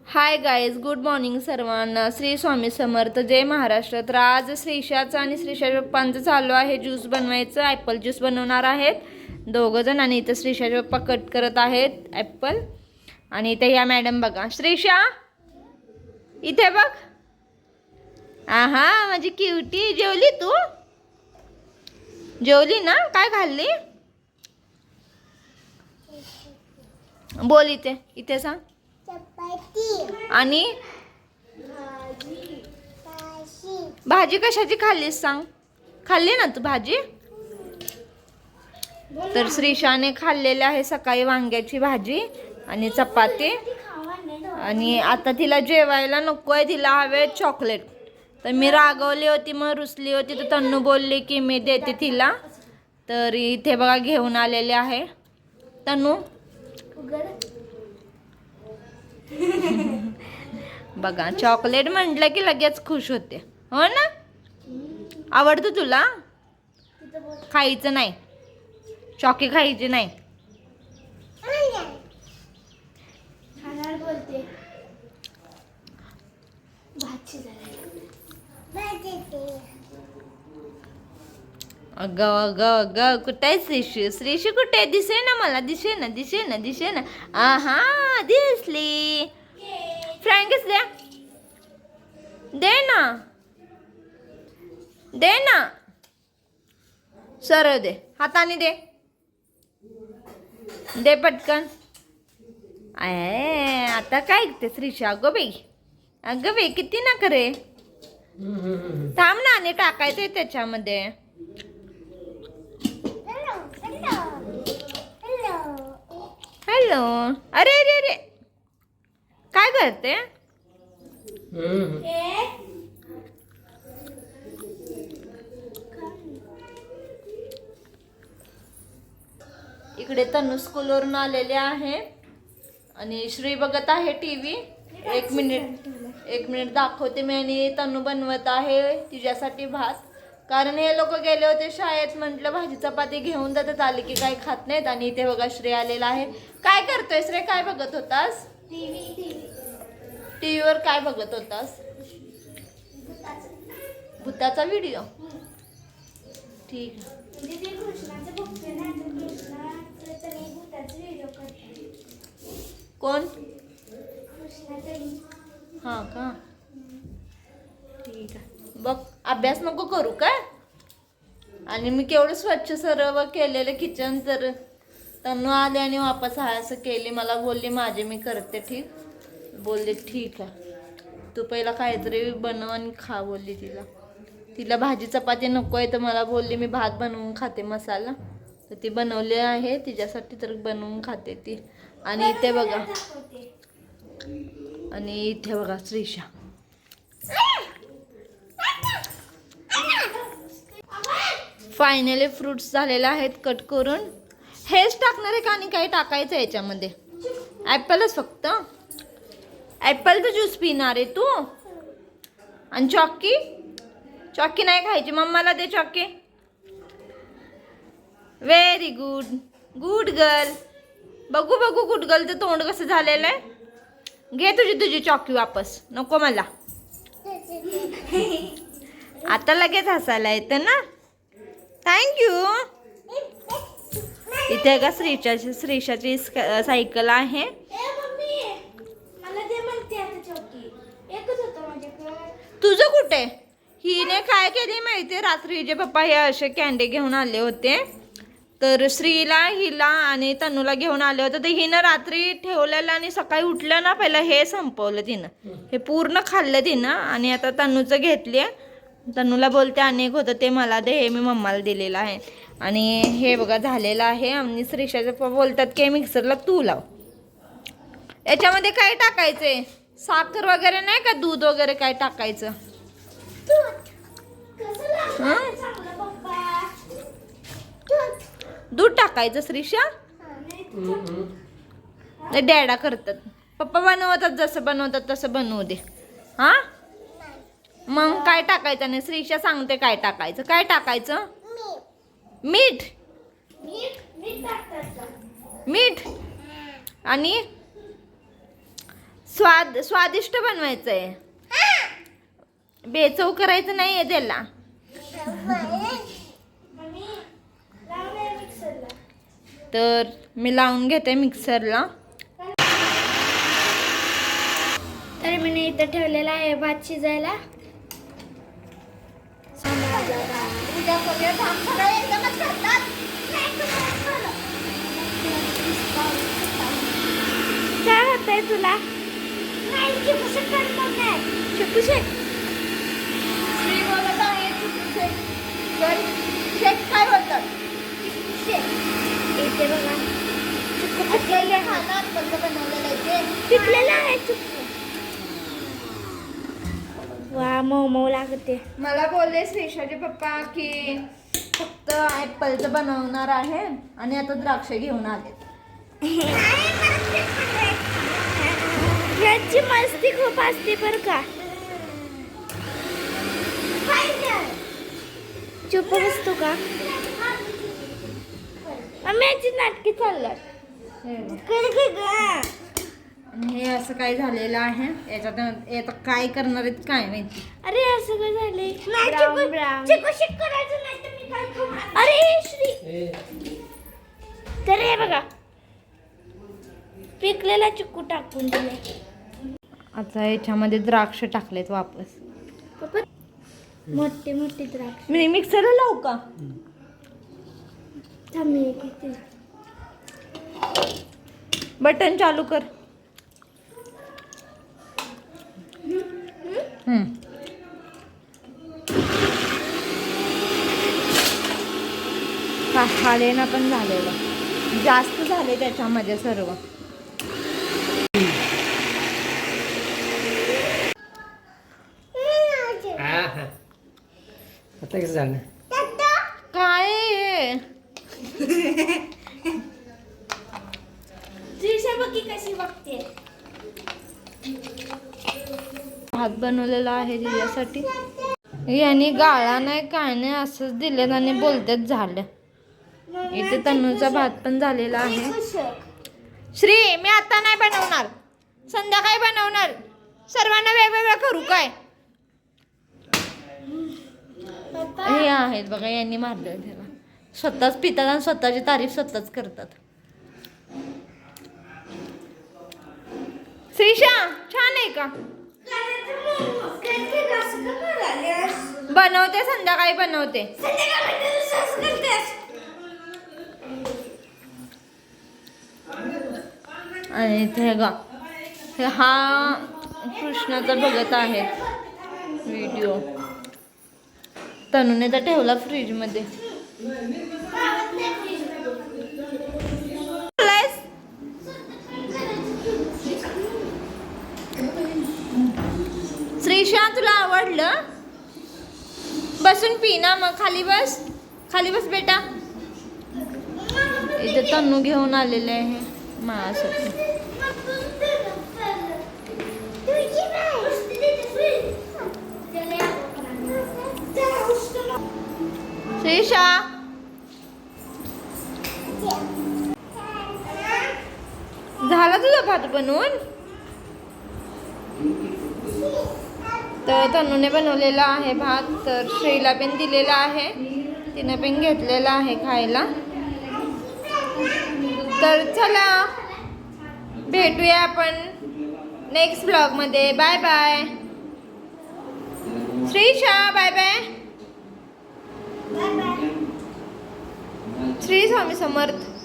Hi guys, good morning सर्वांना. श्री स्वामी समर्थ, जय महाराष्ट्र. तर आज श्रीशाचं आणि श्रीशाच्या पप्पांचं चालू आहे ज्यूस बनवायचं. ॲपल ज्यूस बनवणार आहेत दोघंजण. आणि इथं श्रीशाचे पप्पा कट करत आहेत ॲपल. आणि इथे ह्या मॅडम बघा. श्रीशा इथे बघ. आहा माझी क्युटी. जेवली तू? जेवली ना? काय खाल्ली? बोल. इथे इथे सांग. आणि भाजी कशाची खाल्लीस सांग. खाल्ली ना तू भाजी? तर श्रीशाने खाल्लेली आहे सकाळी वांग्याची भाजी आणि चपाती. आणि आता तिला जेवायला नको आहे, तिला हवे चॉकलेट. तर मी रागवली होती, मग रुसली होती, तर तन्नू बोलली की मी देते तिला. तर इथे बघा घेऊन आलेले आहे. तन्नू बघा, चॉकलेट म्हटलं की लगेच खुश होते, हो ना? आवडतं तुला? खायचं नाही, चॉकी खायची नाही. अगं अगं अगं, कुठे आहे श्रीशू? श्रीशू कुठे? दिसे ना मला, दिसे ना, दिसे ना, दिसे ना. आहा दिसली. फ्रँकीस द्या, दे ना, दे ना. सरळ दे, हाताने दे, दे पटकन. आता काय ऐकते श्रीशा? अगं बाई किती ना करे. थांब ना, आणि टाकायचंय त्याच्यामध्ये. हॅलो. अरे अरे अरे, काय करते? इकडे तन्नू स्कूलवरून आलेले आहे आणि श्री बघत आहे टीव्ही. एक मिनिट दाखवते मी. आणि तन्नू बनवत आहे तिच्यासाठी भात. कारण हे लोक गेले होते शाळेत, म्हटलं भाजी चपाती घेऊन जातात, आले की काही खात नाहीत. आणि इथे बघा श्री आलेला आहे. काय करतोय श्री? काय बघत होतास? टीव्हीवर काय बघत होतास? भूताचा व्हिडिओ. ठीक. कोण? हा का? ठीक आहे. बघ, अभ्यास नको करू काय? आणि मी केवढं स्वच्छ सर्व केलेलं किचन. तर तन्नू आले आणि वापस हा असं केली. मला बोलली माझे मी करते. ठीक बोलले, ठीक आहे. तू पहिला काहीतरी बनव आणि खा बोलली तिला भाजी चपाती नको आहे. तर मला बोलली मी भात बनवून खाते मसाला. तर ती बनवली आहे तिच्यासाठी, तर बनवून खाते ती. आणि इथे बघा, आणि इथे बघा श्रीशा. फायनली फ्रुट्स झालेले आहेत कट करून. हेच टाकणार आहे का आणि काही टाकायचं आहे याच्यामध्ये? ॲपलच फक्त? ॲपलचं ज्यूस पिणार आहे तू? आणि चॉकी नाही खायची. मम्माला दे चॉकी. Very good, good girl. बघू गुड गर्लचं तोंड कसं झालेलं आहे. घे तुझी चॉकी वापस. नको मला. आता लगेच हसायला येतं ना. थँक्यू. इथे का श्रीशाची सायकल आहे. तुझं कुठे? हिने काय केली माहितीये? रात्री जे पप्पा हे असे कॅन्डी घेऊन आले होते, तर श्रीला, हिला आणि तन्नूला घेऊन आले होते. तर हिनं रात्री ठेवलेलं आणि सकाळी उठलं ना, पहिलं हे संपवलं तिनं. हे पूर्ण खाल्लं तिनं. आणि आता तन्नूचं घेतली. तन्नूला बोलते अनेक होतं ते मला दे, हे मी मम्माला दिलेलं आहे. आणि हे बघा झालेलं आहे. आणि श्रीशाचे पप्पा बोलतात की मिक्सरला तू लाव. याच्यामध्ये काय टाकायचंय? साखर वगैरे नाही का? दूध वगैरे काय टाकायचं? दूध टाकायचं श्रीशा? डॅडा करतात. पप्पा बनवतात जसं बनवतात तसं बनवू दे. हा मग काय टाकायचं? नाही श्रीशा सांगते काय टाकायचं. काय टाकायचं? मीठ. मीठ आणि स्वादिष्ट बनवायचंय. बेचव करायचं नाहीये त्याला. तर मी लावून घेते मिक्सरला. तर मी इथं ठेवलेला आहे भात शिजायला. काय होतंय तुला? चिकू शेक. काय बोलतात? इथे बघा चिकू पिकलेले आहे चिकू. वा मऊ मऊ लागते. मला बोलले श्रीषाचे पप्पा की फक्त ऍपलचं बनवणार आहे आणि आता द्राक्ष घेऊन आले. यांची मस्ती खूप असते बर का. चुप बसतो का? आम्ही नाटकी चाललं. हे असं काय झालेलं आहे याच्यात. आता काय करणार आहेत काय माहिती. अरे असं काय झालंय? अरे श्री तर हे बघा पिकलेला चिक्कू टाकून दिले. आता याच्यामध्ये द्राक्ष टाकलेत वापस. मोठे मोठे द्राक्ष. मी मिक्सरला लावू का? बटन चालू कर. खालेना पण झालेलं. जास्त झाले त्याच्यामध्ये सर्व. आता कसं झालं? काय आहे? कशी बघते. भात बनवलेला आहे तिच्यासाठी. यांनी गाळा नाही काय नाही असंच दिलं आणि बोलतेच झालं. इथे तन्नूचा भात पण झालेला आहे. श्री मी आता नाही बनवणार, संध्याकाळी बनवणार. सर्वांना वेगवेगळं करू काय? हे आहेत बघा यांनी मारलं त्याला. स्वतःच पितात आणि स्वतःची तारीफ स्वतःच करतात. श्रीषा छान आहे का? बनवते संध्याकाळी बनवते. आणि इथे हा कृष्णाचा बघत आहे व्हिडिओ. तनुने तर ठेवला फ्रीज मध्ये. श्रीषा तुला आवडलं? बसून पी ना मग. खाली बस, खाली बस बेटा. इथे तन्नू घेऊन आलेले आहे माझ्यासाठी. श्रीषा झाला तुझा भात बनवून? तर तनुने बनवलेला आहे भात. तर श्रीला पण दिलेला आहे, तिने पण घेतलेला आहे खायला. तर चला भेटूया आपण नेक्स्ट ब्लॉगमध्ये. Bye bye. Shrisha bye bye. Shri Swami समर्थ.